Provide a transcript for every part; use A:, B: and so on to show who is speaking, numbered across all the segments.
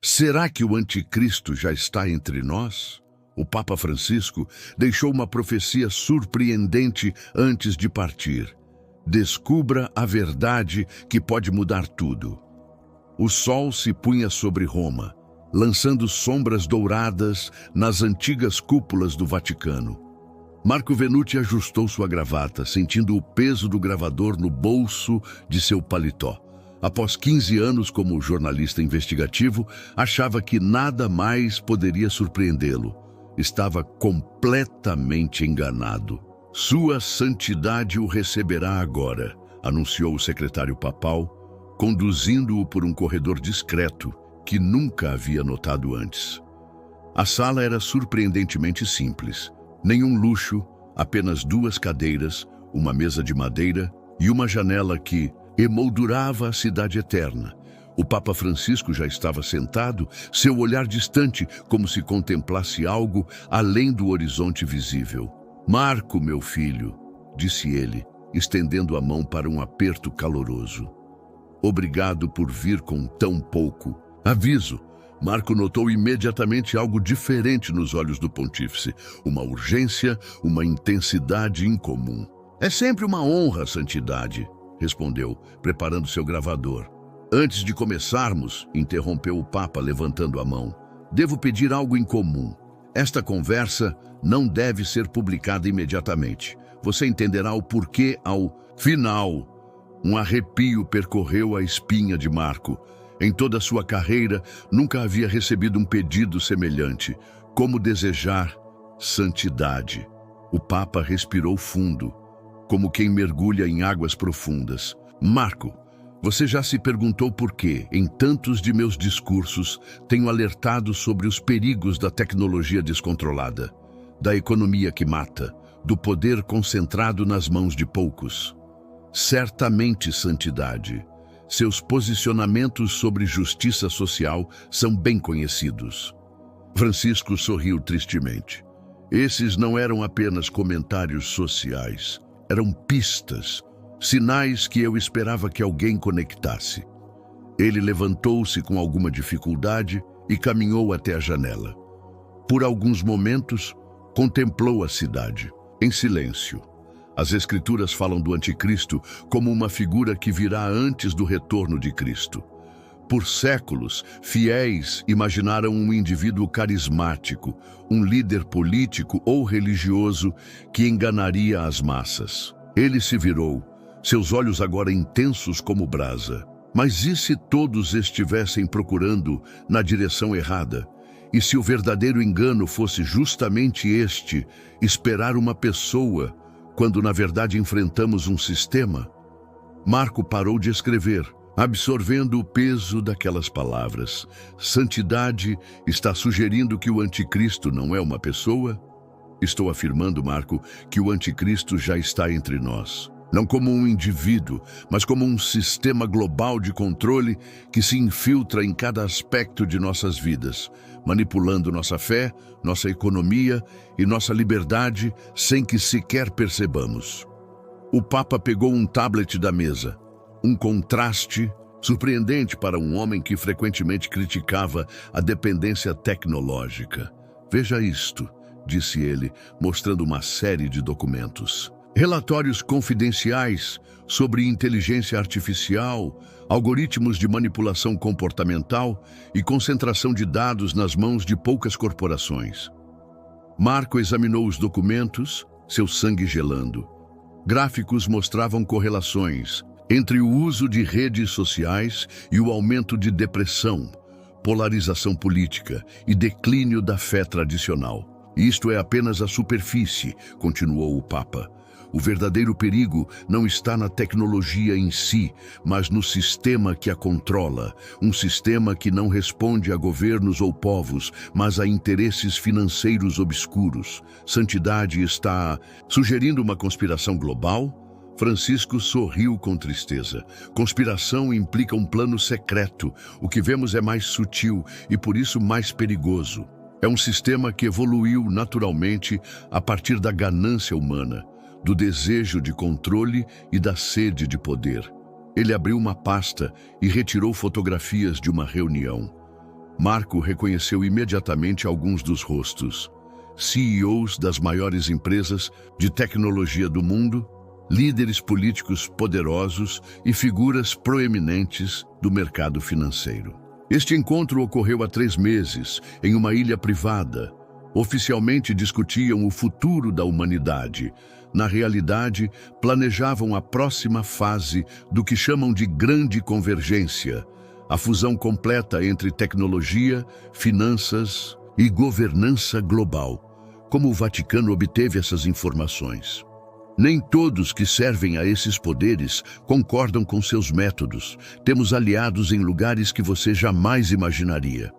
A: Será que o anticristo já está entre nós? O Papa Francisco deixou uma profecia surpreendente antes de partir. Descubra a verdade que pode mudar tudo. O sol se punha sobre Roma, lançando sombras douradas nas antigas cúpulas do Vaticano. Marco Venuti ajustou sua gravata, sentindo o peso do gravador no bolso de seu paletó. Após 15 anos como jornalista investigativo, achava que nada mais poderia surpreendê-lo. Estava completamente enganado. Sua Santidade o receberá agora, anunciou o secretário papal, conduzindo-o por um corredor discreto que nunca havia notado antes. A sala era surpreendentemente simples. Nenhum luxo, apenas 2 cadeiras, uma mesa de madeira e uma janela que emoldurava a cidade eterna. O Papa Francisco já estava sentado, seu olhar distante, como se contemplasse algo além do horizonte visível. "Marco, meu filho", disse ele, estendendo a mão para um aperto caloroso. "Obrigado por vir com tão pouco. Aviso." Marco notou imediatamente algo diferente nos olhos do pontífice, uma urgência, uma intensidade incomum. "É sempre uma honra, Santidade", respondeu, preparando seu gravador. "Antes de começarmos", interrompeu o Papa, levantando a mão, "devo pedir algo em comum. Esta conversa não deve ser publicada imediatamente. Você entenderá o porquê ao final." Um arrepio percorreu a espinha de Marco. Em toda a sua carreira, nunca havia recebido um pedido semelhante. Como desejar santidade? O Papa respirou fundo, como quem mergulha em águas profundas. "Marco, você já se perguntou por que, em tantos de meus discursos, tenho alertado sobre os perigos da tecnologia descontrolada, da economia que mata, do poder concentrado nas mãos de poucos? Certamente, Santidade. Seus posicionamentos sobre justiça social são bem conhecidos." Francisco sorriu tristemente. Esses não eram apenas comentários sociais, eram pistas, sinais que eu esperava que alguém conectasse. Ele levantou-se com alguma dificuldade e caminhou até a janela. Por alguns momentos, contemplou a cidade, em silêncio. As Escrituras falam do Anticristo como uma figura que virá antes do retorno de Cristo. Por séculos, fiéis imaginaram um indivíduo carismático, um líder político ou religioso que enganaria as massas. Ele se virou, seus olhos agora intensos como brasa. Mas e se todos estivessem procurando na direção errada? E se o verdadeiro engano fosse justamente este, esperar uma pessoa, quando na verdade enfrentamos um sistema? Marco parou de escrever, absorvendo o peso daquelas palavras. Santidade está sugerindo que o anticristo não é uma pessoa? Estou afirmando, Marco, que o anticristo já está entre nós. Não como um indivíduo, mas como um sistema global de controle que se infiltra em cada aspecto de nossas vidas, manipulando nossa fé, nossa economia e nossa liberdade sem que sequer percebamos. O Papa pegou um tablet da mesa, um contraste surpreendente para um homem que frequentemente criticava a dependência tecnológica. "Veja isto", disse ele, mostrando uma série de documentos. Relatórios confidenciais sobre inteligência artificial, algoritmos de manipulação comportamental e concentração de dados nas mãos de poucas corporações. Marco examinou os documentos, seu sangue gelando. Gráficos mostravam correlações entre o uso de redes sociais e o aumento de depressão, polarização política e declínio da fé tradicional. "Isto é apenas a superfície", continuou o Papa. "O verdadeiro perigo não está na tecnologia em si, mas no sistema que a controla. Um sistema que não responde a governos ou povos, mas a interesses financeiros obscuros. Santidade está sugerindo uma conspiração global?" Francisco sorriu com tristeza. "Conspiração implica um plano secreto. O que vemos é mais sutil e por isso mais perigoso. É um sistema que evoluiu naturalmente a partir da ganância humana, do desejo de controle e da sede de poder." Ele abriu uma pasta e retirou fotografias de uma reunião. Marco reconheceu imediatamente alguns dos rostos. CEOs das maiores empresas de tecnologia do mundo, líderes políticos poderosos e figuras proeminentes do mercado financeiro. Este encontro ocorreu há 3 meses, em uma ilha privada. Oficialmente discutiam o futuro da humanidade. Na realidade, planejavam a próxima fase do que chamam de grande convergência, a fusão completa entre tecnologia, finanças e governança global. Como o Vaticano obteve essas informações? Nem todos que servem a esses poderes concordam com seus métodos. Temos aliados em lugares que você jamais imaginaria.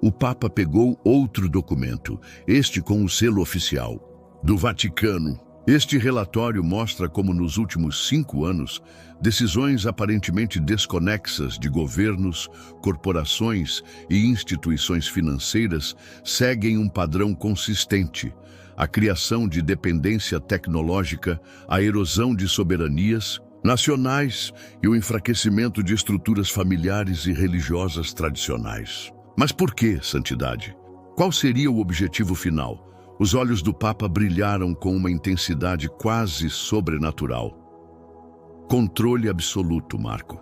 A: O Papa pegou outro documento, este com o selo oficial do Vaticano. Este relatório mostra como nos últimos 5 anos, decisões aparentemente desconexas de governos, corporações e instituições financeiras seguem um padrão consistente: a criação de dependência tecnológica, a erosão de soberanias nacionais e o enfraquecimento de estruturas familiares e religiosas tradicionais. Mas por que, santidade? Qual seria o objetivo final? Os olhos do Papa brilharam com uma intensidade quase sobrenatural. Controle absoluto, Marco.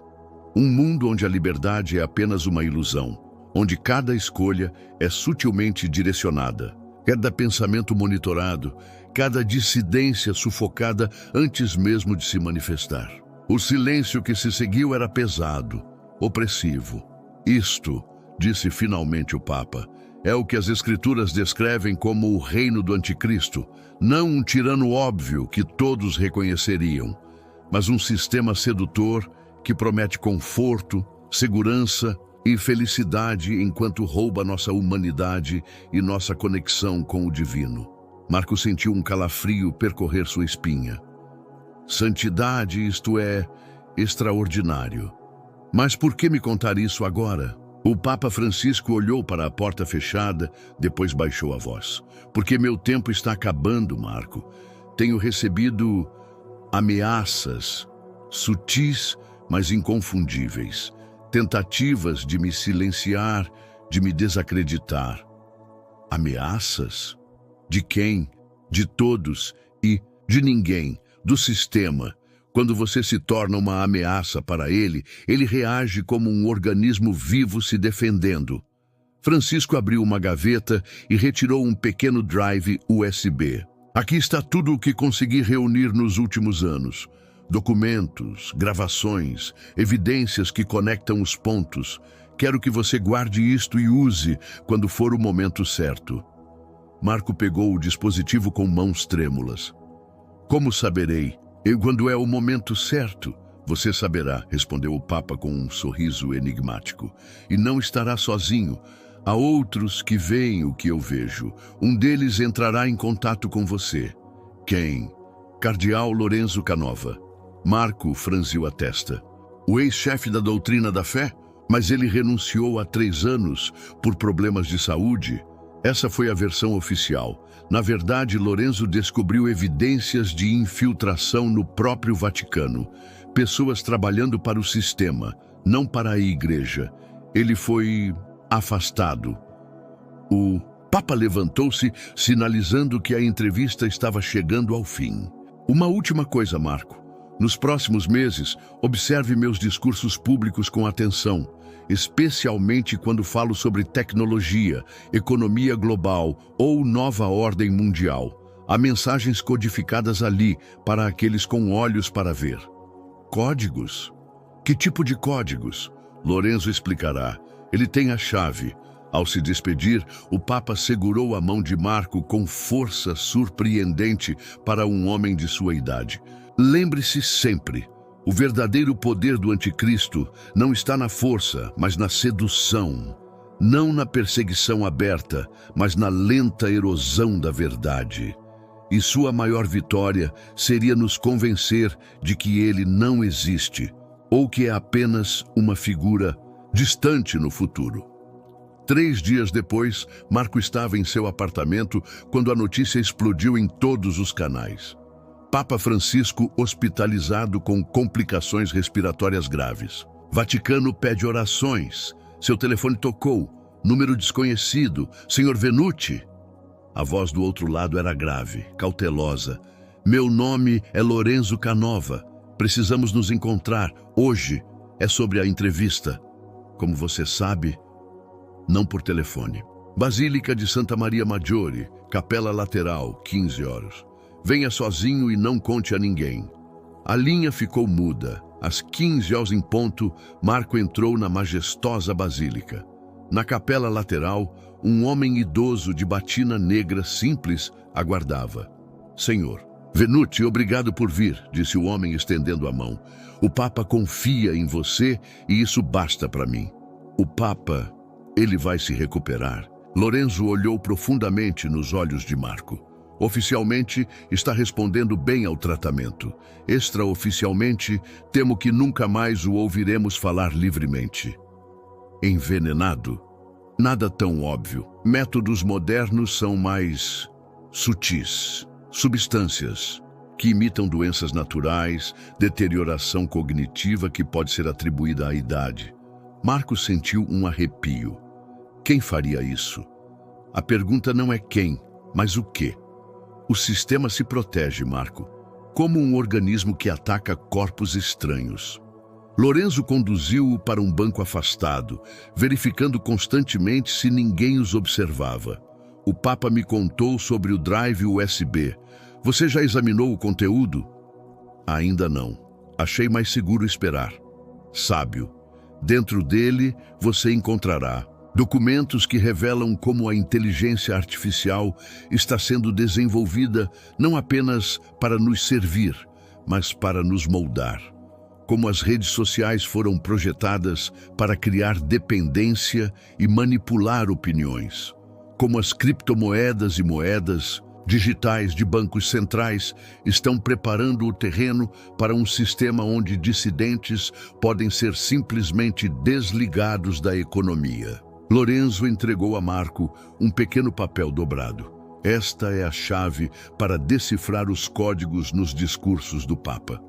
A: Um mundo onde a liberdade é apenas uma ilusão, onde cada escolha é sutilmente direcionada, cada pensamento monitorado, cada dissidência sufocada antes mesmo de se manifestar. O silêncio que se seguiu era pesado, opressivo. Isto, disse finalmente o Papa, é o que as Escrituras descrevem como o reino do Anticristo, não um tirano óbvio que todos reconheceriam, mas um sistema sedutor que promete conforto, segurança e felicidade enquanto rouba nossa humanidade e nossa conexão com o divino. Marco sentiu um calafrio percorrer sua espinha. Santidade, isto é, extraordinário. Mas por que me contar isso agora? O Papa Francisco olhou para a porta fechada, depois baixou a voz. Porque meu tempo está acabando, Marco. Tenho recebido ameaças, sutis, mas inconfundíveis. Tentativas de me silenciar, de me desacreditar. Ameaças? De quem? De todos e de ninguém, do sistema. Quando você se torna uma ameaça para ele, ele reage como um organismo vivo se defendendo. Francisco abriu uma gaveta e retirou um pequeno drive USB. Aqui está tudo o que consegui reunir nos últimos anos. Documentos, gravações, evidências que conectam os pontos. Quero que você guarde isto e use quando for o momento certo. Marco pegou o dispositivo com mãos trêmulas. Como saberei? E quando é o momento certo, você saberá, respondeu o Papa com um sorriso enigmático. E não estará sozinho. Há outros que veem o que eu vejo. Um deles entrará em contato com você. Quem? Cardeal Lorenzo Canova. Marco franziu a testa. O ex-chefe da doutrina da fé? Mas ele renunciou há 3 anos por problemas de saúde. Essa foi a versão oficial. Na verdade, Lorenzo descobriu evidências de infiltração no próprio Vaticano. Pessoas trabalhando para o sistema, não para a igreja. Ele foi afastado. O Papa levantou-se, sinalizando que a entrevista estava chegando ao fim. Uma última coisa, Marco. Nos próximos meses, observe meus discursos públicos com atenção, especialmente quando falo sobre tecnologia, economia global ou nova ordem mundial. Há mensagens codificadas ali para aqueles com olhos para ver. Códigos? Que tipo de códigos? Lorenzo explicará. Ele tem a chave. Ao se despedir, o Papa segurou a mão de Marco com força surpreendente para um homem de sua idade. Lembre-se sempre, o verdadeiro poder do anticristo não está na força, mas na sedução. Não na perseguição aberta, mas na lenta erosão da verdade. E sua maior vitória seria nos convencer de que ele não existe, ou que é apenas uma figura distante no futuro. 3 dias depois, Marco estava em seu apartamento quando a notícia explodiu em todos os canais. Papa Francisco hospitalizado com complicações respiratórias graves. Vaticano pede orações. Seu telefone tocou. Número desconhecido. Senhor Venuti? A voz do outro lado era grave, cautelosa. Meu nome é Lorenzo Canova. Precisamos nos encontrar. Hoje é sobre a entrevista. Como você sabe, não por telefone. Basílica de Santa Maria Maggiore, capela lateral, 15 horas. Venha sozinho e não conte a ninguém. A linha ficou muda. Às 15 horas em ponto, Marco entrou na majestosa basílica. Na capela lateral, um homem idoso de batina negra simples aguardava. Senhor Venuti, obrigado por vir, disse o homem estendendo a mão. O Papa confia em você e isso basta para mim. O Papa, ele vai se recuperar. Lorenzo olhou profundamente nos olhos de Marco. Oficialmente, está respondendo bem ao tratamento. Extraoficialmente, temo que nunca mais o ouviremos falar livremente. Envenenado? Nada tão óbvio. Métodos modernos são mais sutis. Substâncias que imitam doenças naturais, deterioração cognitiva que pode ser atribuída à idade. Marco sentiu um arrepio. Quem faria isso? A pergunta não é quem, mas o quê? O sistema se protege, Marco, como um organismo que ataca corpos estranhos. Lorenzo conduziu-o para um banco afastado, verificando constantemente se ninguém os observava. O Papa me contou sobre o drive USB. Você já examinou o conteúdo? Ainda não. Achei mais seguro esperar. Sábio. Dentro dele, você encontrará documentos que revelam como a inteligência artificial está sendo desenvolvida não apenas para nos servir, mas para nos moldar. Como as redes sociais foram projetadas para criar dependência e manipular opiniões. Como as criptomoedas e moedas digitais de bancos centrais estão preparando o terreno para um sistema onde dissidentes podem ser simplesmente desligados da economia. Lorenzo entregou a Marco um pequeno papel dobrado. Esta é a chave para decifrar os códigos nos discursos do Papa.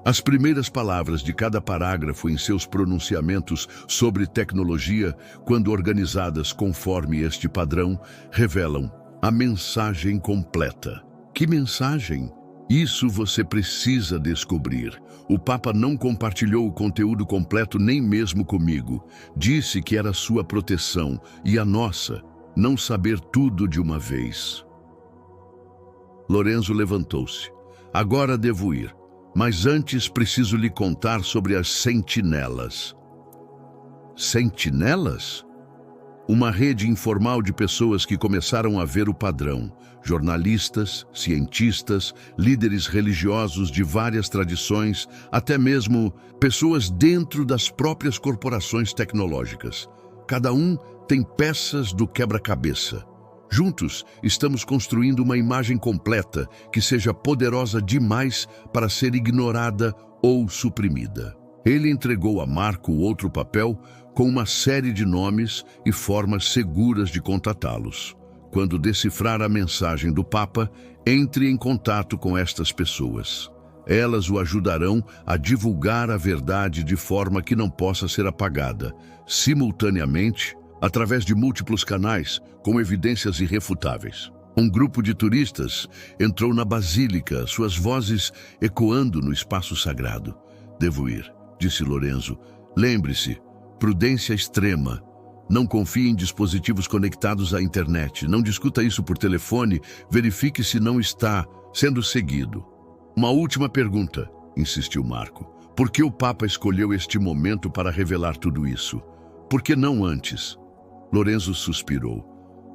A: As primeiras palavras de cada parágrafo em seus pronunciamentos sobre tecnologia, quando organizadas conforme este padrão, revelam a mensagem completa. Que mensagem? Isso você precisa descobrir. O Papa não compartilhou o conteúdo completo nem mesmo comigo. Disse que era sua proteção e a nossa, não saber tudo de uma vez. Lorenzo levantou-se. Agora devo ir, mas antes preciso lhe contar sobre as sentinelas. Sentinelas? Uma rede informal de pessoas que começaram a ver o padrão. Jornalistas, cientistas, líderes religiosos de várias tradições, até mesmo pessoas dentro das próprias corporações tecnológicas. Cada um tem peças do quebra-cabeça. Juntos, estamos construindo uma imagem completa que seja poderosa demais para ser ignorada ou suprimida. Ele entregou a Marco outro papel com uma série de nomes e formas seguras de contatá-los. Quando decifrar a mensagem do Papa, entre em contato com estas pessoas. Elas o ajudarão a divulgar a verdade de forma que não possa ser apagada, simultaneamente, através de múltiplos canais, com evidências irrefutáveis. Um grupo de turistas entrou na basílica, suas vozes ecoando no espaço sagrado. Devo ir, disse Lorenzo. Lembre-se, prudência extrema. Não confie em dispositivos conectados à internet. Não discuta isso por telefone. Verifique se não está sendo seguido. Uma última pergunta, insistiu Marco. Por que o Papa escolheu este momento para revelar tudo isso? Por que não antes? Lorenzo suspirou.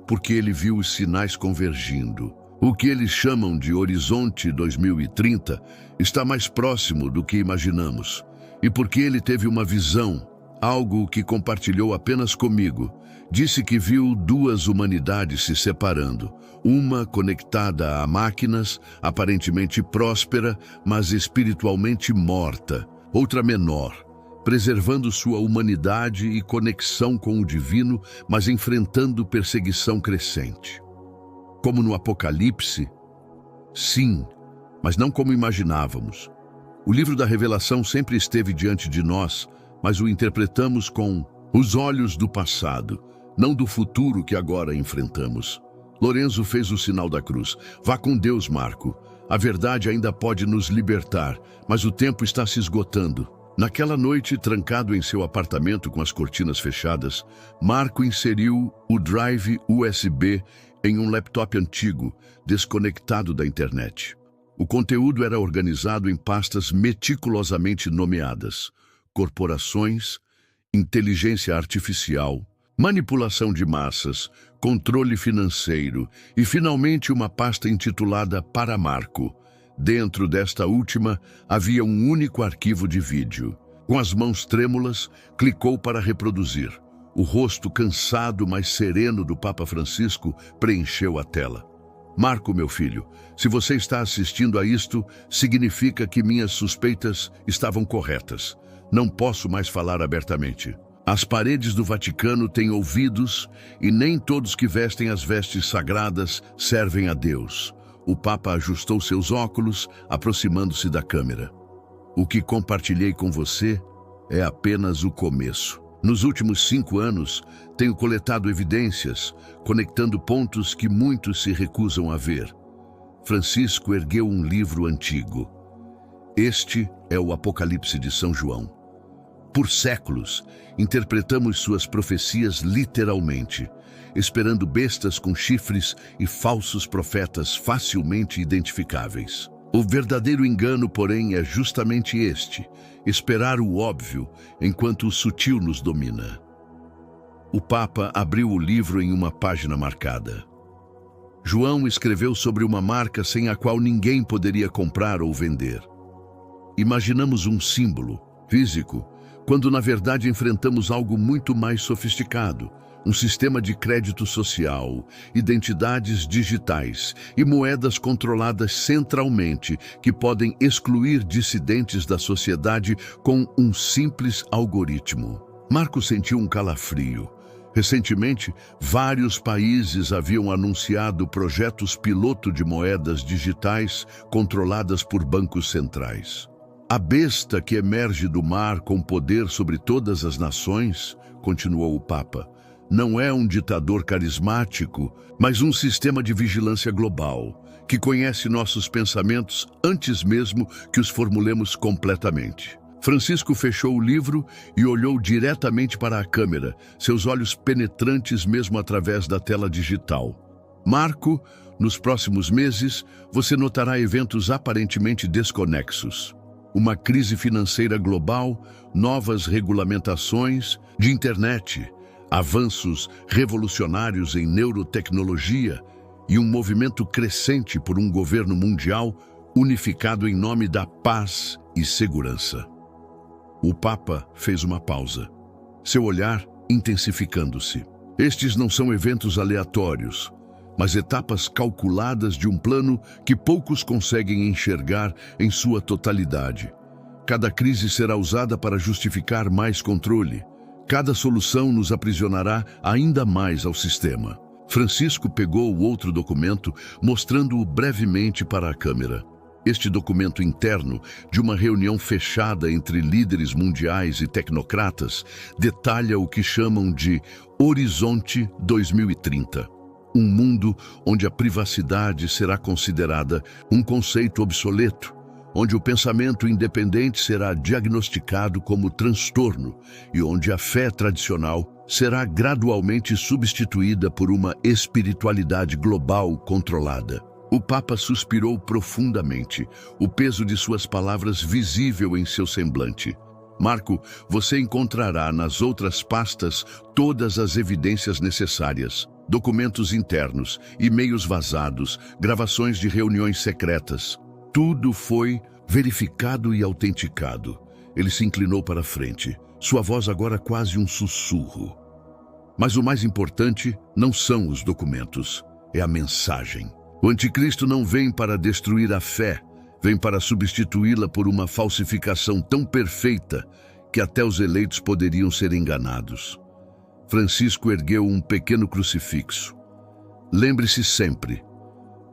A: Porque ele viu os sinais convergindo. O que eles chamam de Horizonte 2030 está mais próximo do que imaginamos. E porque ele teve uma visão, algo que compartilhou apenas comigo. Disse que viu duas humanidades se separando. Uma conectada a máquinas, aparentemente próspera, mas espiritualmente morta. Outra menor, preservando sua humanidade e conexão com o divino, mas enfrentando perseguição crescente. Como no Apocalipse? Sim, mas não como imaginávamos. O livro da Revelação sempre esteve diante de nós, mas o interpretamos com os olhos do passado. não do futuro que agora enfrentamos. Lorenzo fez o sinal da cruz. Vá com Deus, Marco. A verdade ainda pode nos libertar, mas o tempo está se esgotando. Naquela noite, trancado em seu apartamento com as cortinas fechadas, Marco inseriu o drive USB em um laptop antigo, desconectado da internet. O conteúdo era organizado em pastas meticulosamente nomeadas: corporações, inteligência artificial, manipulação de massas, controle financeiro e, finalmente, uma pasta intitulada Para Marco. Dentro desta última, havia um único arquivo de vídeo. Com as mãos trêmulas, clicou para reproduzir. O rosto cansado, mas sereno do Papa Francisco preencheu a tela. Marco, meu filho, se você está assistindo a isto, significa que minhas suspeitas estavam corretas. Não posso mais falar abertamente. As paredes do Vaticano têm ouvidos e nem todos que vestem as vestes sagradas servem a Deus. O Papa ajustou seus óculos, aproximando-se da câmera. O que compartilhei com você é apenas o começo. Nos últimos 5 anos, tenho coletado evidências, conectando pontos que muitos se recusam a ver. Francisco ergueu um livro antigo. Este é o Apocalipse de São João. Por séculos, interpretamos suas profecias literalmente, esperando bestas com chifres e falsos profetas facilmente identificáveis. O verdadeiro engano, porém, é justamente este: esperar o óbvio enquanto o sutil nos domina. O Papa abriu o livro em uma página marcada. João escreveu sobre uma marca sem a qual ninguém poderia comprar ou vender. Imaginamos um símbolo físico, quando na verdade enfrentamos algo muito mais sofisticado: um sistema de crédito social, identidades digitais e moedas controladas centralmente que podem excluir dissidentes da sociedade com um simples algoritmo. Marco sentiu um calafrio. Recentemente, vários países haviam anunciado projetos piloto de moedas digitais controladas por bancos centrais. A besta que emerge do mar com poder sobre todas as nações, continuou o Papa, não é um ditador carismático, mas um sistema de vigilância global, que conhece nossos pensamentos antes mesmo que os formulemos completamente. Francisco fechou o livro e olhou diretamente para a câmera, seus olhos penetrantes mesmo através da tela digital. Marco, nos próximos meses, você notará eventos aparentemente desconexos. Uma crise financeira global, novas regulamentações de internet, avanços revolucionários em neurotecnologia e um movimento crescente por um governo mundial unificado em nome da paz e segurança. O Papa fez uma pausa, seu olhar intensificando-se. Estes não são eventos aleatórios, mas etapas calculadas de um plano que poucos conseguem enxergar em sua totalidade. Cada crise será usada para justificar mais controle. Cada solução nos aprisionará ainda mais ao sistema. Francisco pegou o outro documento, mostrando-o brevemente para a câmera. Este documento interno, de uma reunião fechada entre líderes mundiais e tecnocratas, detalha o que chamam de Horizonte 2030. Um mundo onde a privacidade será considerada um conceito obsoleto, onde o pensamento independente será diagnosticado como transtorno e onde a fé tradicional será gradualmente substituída por uma espiritualidade global controlada. O Papa suspirou profundamente, o peso de suas palavras visível em seu semblante. Marco, você encontrará nas outras pastas todas as evidências necessárias: documentos internos, e-mails vazados, gravações de reuniões secretas. Tudo foi verificado e autenticado. Ele se inclinou para a frente, sua voz agora quase um sussurro. Mas o mais importante não são os documentos, é a mensagem. O anticristo não vem para destruir a fé, vem para substituí-la por uma falsificação tão perfeita que até os eleitos poderiam ser enganados. Francisco ergueu um pequeno crucifixo. Lembre-se sempre,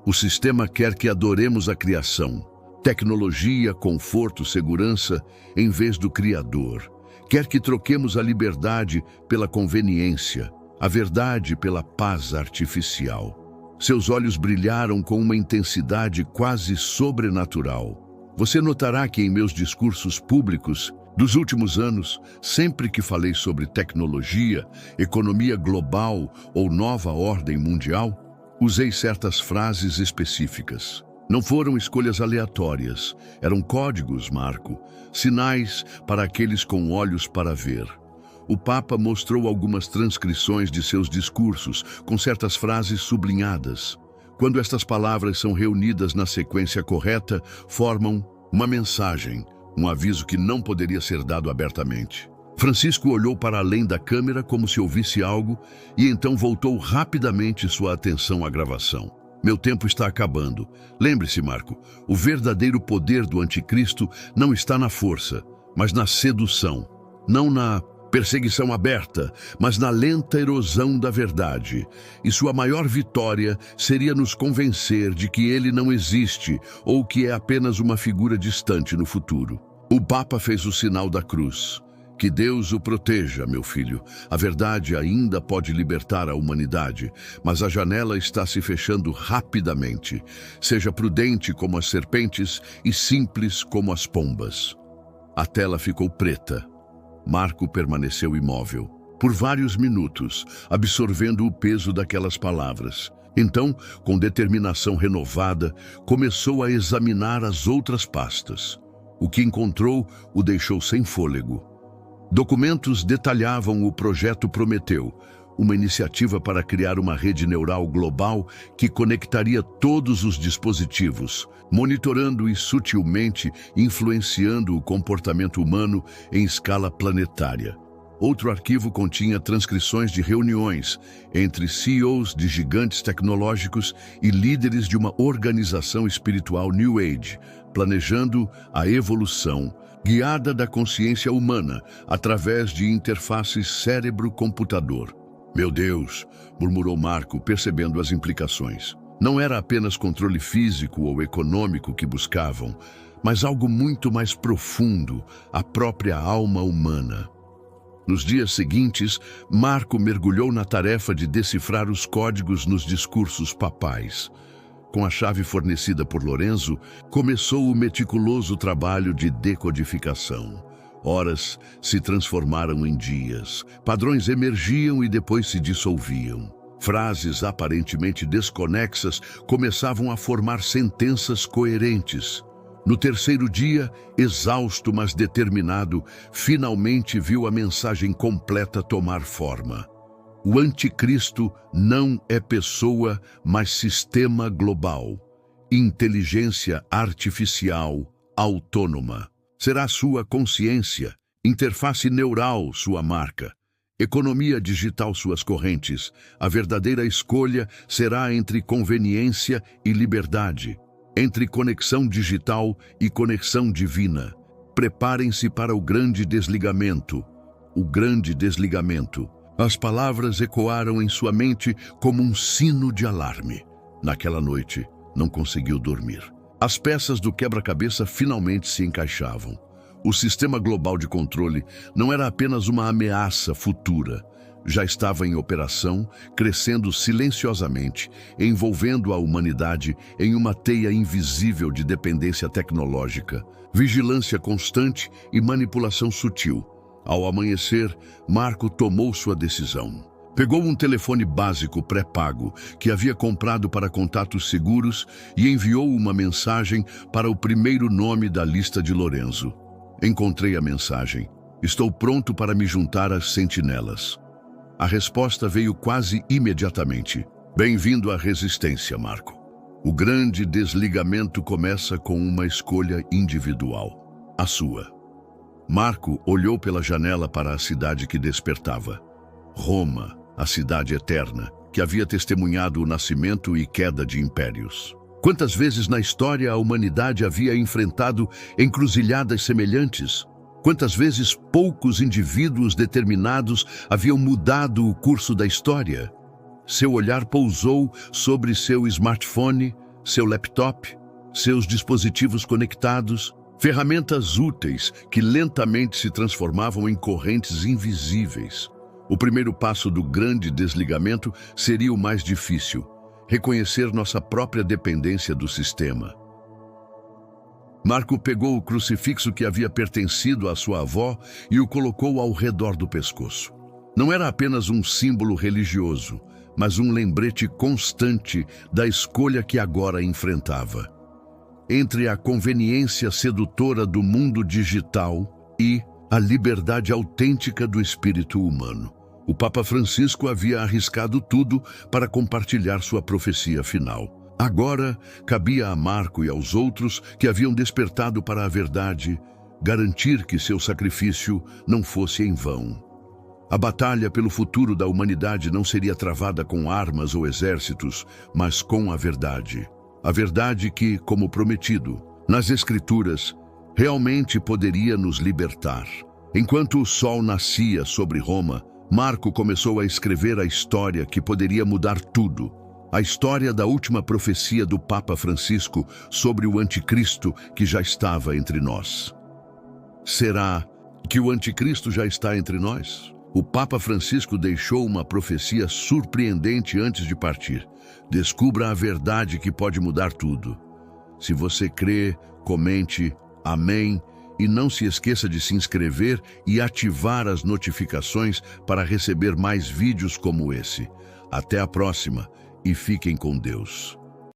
A: o sistema quer que adoremos a criação, tecnologia, conforto, segurança, em vez do Criador. Quer que troquemos a liberdade pela conveniência, a verdade pela paz artificial. Seus olhos brilharam com uma intensidade quase sobrenatural. Você notará que em meus discursos públicos dos últimos anos, sempre que falei sobre tecnologia, economia global ou nova ordem mundial, usei certas frases específicas. Não foram escolhas aleatórias, eram códigos, Marco, sinais para aqueles com olhos para ver. O Papa mostrou algumas transcrições de seus discursos, com certas frases sublinhadas. Quando estas palavras são reunidas na sequência correta, formam uma mensagem, um aviso que não poderia ser dado abertamente. Francisco olhou para além da câmera como se ouvisse algo e então voltou rapidamente sua atenção à gravação. Meu tempo está acabando. Lembre-se, Marco, o verdadeiro poder do anticristo não está na força, mas na sedução, não na perseguição aberta, mas na lenta erosão da verdade. E sua maior vitória seria nos convencer de que ele não existe ou que é apenas uma figura distante no futuro. O Papa fez o sinal da cruz. Que Deus o proteja, meu filho. A verdade ainda pode libertar a humanidade, mas a janela está se fechando rapidamente. Seja prudente como as serpentes e simples como as pombas. A tela ficou preta. Marco permaneceu imóvel, por vários minutos, absorvendo o peso daquelas palavras. Então, com determinação renovada, começou a examinar as outras pastas. O que encontrou o deixou sem fôlego. Documentos detalhavam o projeto Prometeu, uma iniciativa para criar uma rede neural global que conectaria todos os dispositivos, monitorando e sutilmente influenciando o comportamento humano em escala planetária. Outro arquivo continha transcrições de reuniões entre CEOs de gigantes tecnológicos e líderes de uma organização espiritual New Age, planejando a evolução guiada da consciência humana através de interfaces cérebro-computador. Meu Deus, murmurou Marco, percebendo as implicações. Não era apenas controle físico ou econômico que buscavam, mas algo muito mais profundo, a própria alma humana. Nos dias seguintes, Marco mergulhou na tarefa de decifrar os códigos nos discursos papais. Com a chave fornecida por Lorenzo, começou o meticuloso trabalho de decodificação. Horas se transformaram em dias, padrões emergiam e depois se dissolviam. Frases aparentemente desconexas começavam a formar sentenças coerentes. No terceiro dia, exausto mas determinado, finalmente viu a mensagem completa tomar forma. O anticristo não é pessoa, mas sistema global. Inteligência artificial autônoma. Será sua consciência, interface neural sua marca, economia digital suas correntes. A verdadeira escolha será entre conveniência e liberdade, entre conexão digital e conexão divina. Preparem-se para o grande desligamento. O grande desligamento. As palavras ecoaram em sua mente como um sino de alarme. Naquela noite, não conseguiu dormir. As peças do quebra-cabeça finalmente se encaixavam. O sistema global de controle não era apenas uma ameaça futura. Já estava em operação, crescendo silenciosamente, envolvendo a humanidade em uma teia invisível de dependência tecnológica, vigilância constante e manipulação sutil. Ao amanhecer, Marco tomou sua decisão. Pegou um telefone básico pré-pago que havia comprado para contatos seguros e enviou uma mensagem para o primeiro nome da lista de Lorenzo. Encontrei a mensagem. Estou pronto para me juntar às sentinelas. A resposta veio quase imediatamente. Bem-vindo à resistência, Marco. O grande desligamento começa com uma escolha individual. A sua. Marco olhou pela janela para a cidade que despertava. Roma, a cidade eterna, que havia testemunhado o nascimento e queda de impérios. Quantas vezes na história a humanidade havia enfrentado encruzilhadas semelhantes? Quantas vezes poucos indivíduos determinados haviam mudado o curso da história? Seu olhar pousou sobre seu smartphone, seu laptop, seus dispositivos conectados, ferramentas úteis que lentamente se transformavam em correntes invisíveis. O primeiro passo do grande desligamento seria o mais difícil: reconhecer nossa própria dependência do sistema. Marco pegou o crucifixo que havia pertencido à sua avó e o colocou ao redor do pescoço. Não era apenas um símbolo religioso, mas um lembrete constante da escolha que agora enfrentava. Entre a conveniência sedutora do mundo digital e a liberdade autêntica do espírito humano, o Papa Francisco havia arriscado tudo para compartilhar sua profecia final. Agora, cabia a Marco e aos outros que haviam despertado para a verdade garantir que seu sacrifício não fosse em vão. A batalha pelo futuro da humanidade não seria travada com armas ou exércitos, mas com a verdade. A verdade que, como prometido nas Escrituras, realmente poderia nos libertar. Enquanto o sol nascia sobre Roma, Marco começou a escrever a história que poderia mudar tudo. A história da última profecia do Papa Francisco sobre o anticristo que já estava entre nós. Será que o anticristo já está entre nós? O Papa Francisco deixou uma profecia surpreendente antes de partir. Descubra a verdade que pode mudar tudo. Se você crê, comente, amém, e não se esqueça de se inscrever e ativar as notificações para receber mais vídeos como esse. Até a próxima e fiquem com Deus.